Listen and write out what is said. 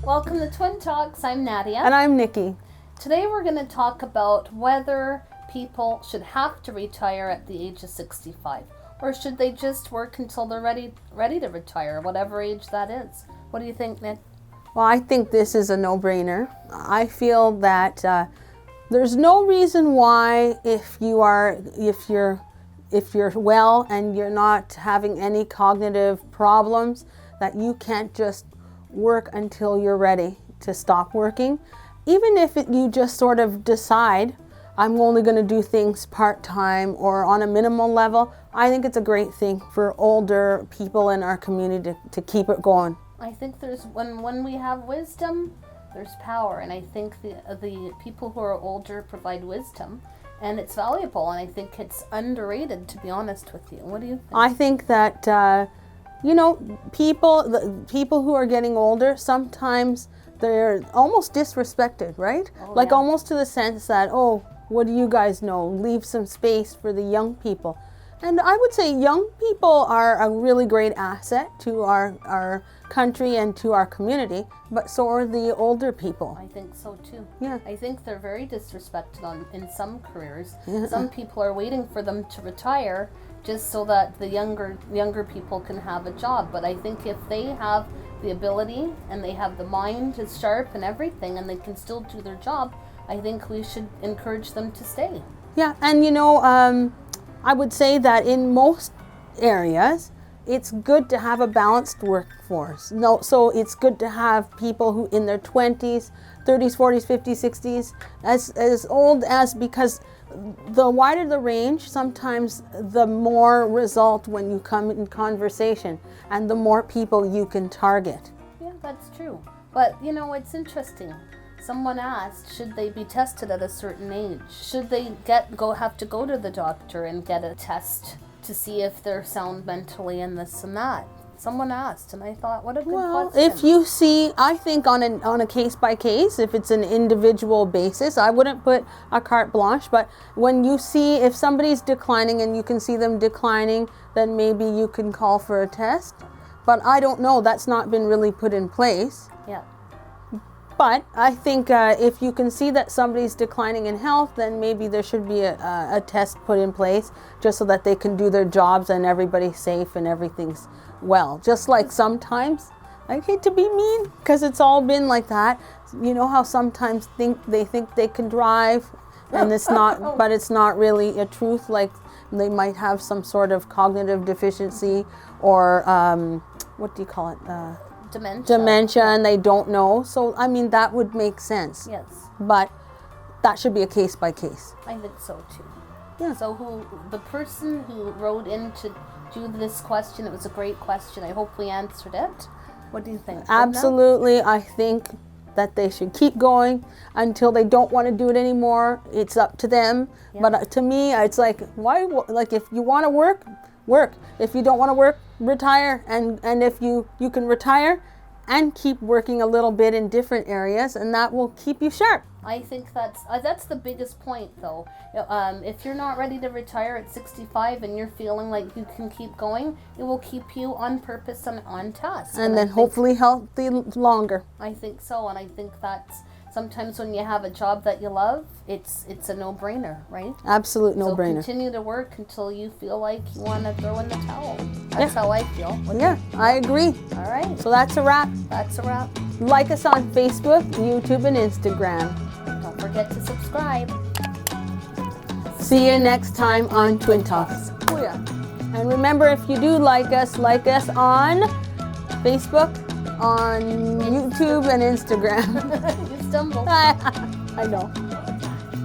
Welcome to Twin Talks. I'm Nadia. And I'm Nikki. Today we're going to talk about whether people should have to retire at the age of 65, or should they just work until they're ready to retire, whatever age that is. What do you think, Nick? Well, I think this is a no-brainer. I feel that there's no reason why if you're well and you're not having any cognitive problems, that you can't just work until you're ready to stop working. Even if you just sort of decide, I'm only going to do things part-time or on a minimal level, I think it's a great thing for older people in our community to keep it going. I think there's when we have wisdom, there's power, and I think the people who are older provide wisdom, and it's valuable, and I think it's underrated, to be honest with you. What do you think? I think that people who are getting older, sometimes they're almost disrespected, right? Yeah. Almost to the sense that, oh, what do you guys know? Leave some space for the young people. And I would say young people are a really great asset to our country and to our community, but so are the older people. I think so too. Yeah. I think they're very disrespected in some careers. Yeah. Some people are waiting for them to retire just so that the younger people can have a job. But I think if they have the ability and they have the mind is sharp and everything and they can still do their job, I think we should encourage them to stay. Yeah, and I would say that in most areas, it's good to have a balanced workforce. So it's good to have people who in their 20s, 30s, 40s, 50s, 60s, as old as, because the wider the range, sometimes the more result when you come in conversation and the more people you can target. Yeah, that's true. But it's interesting. Someone asked, should they be tested at a certain age? Should they have to go to the doctor and get a test to see if they're sound mentally and this and that? Someone asked, and I thought, what a good question. If you see, I think on a case by case, if it's an individual basis, I wouldn't put a carte blanche, but when you see if somebody's declining and you can see them declining, then maybe you can call for a test. But I don't know, that's not been really put in place. Yeah. But I think if you can see that somebody's declining in health, then maybe there should be a test put in place just so that they can do their jobs and everybody's safe and everything's well. Just like sometimes, I hate to be mean because it's all been like that. You know how sometimes they think they can drive and it's not, but it's not really a truth. Like they might have some sort of cognitive deficiency or what do you call it? Dementia, and they don't know. So, I mean, that would make sense. Yes. But that should be a case by case. I think so too. Yeah. So the person who wrote in to do this question, it was a great question. I hope we answered it. What do you think? Absolutely. I think that they should keep going until they don't want to do it anymore. It's up to them. Yeah. But to me, it's like, why? Like, if you want to work. If you don't want to work, retire. And if you can retire and keep working a little bit in different areas, and that will keep you sharp. I think that's the biggest point, though. If you're not ready to retire at 65 and you're feeling like you can keep going, it will keep you on purpose and on task. And then hopefully healthy longer. I think so, and I think that's sometimes when you have a job that you love, it's a no-brainer, right? Absolute no-brainer. So continue to work until you feel like you want to throw in the towel. That's how I feel. I agree. All right. So that's a wrap. That's a wrap. Like us on Facebook, YouTube, and Instagram. Don't forget to subscribe. See you next time on Twin Talks. Oh, yeah. And remember, if you do like us on Facebook, on YouTube and Instagram. You stumbled. I know.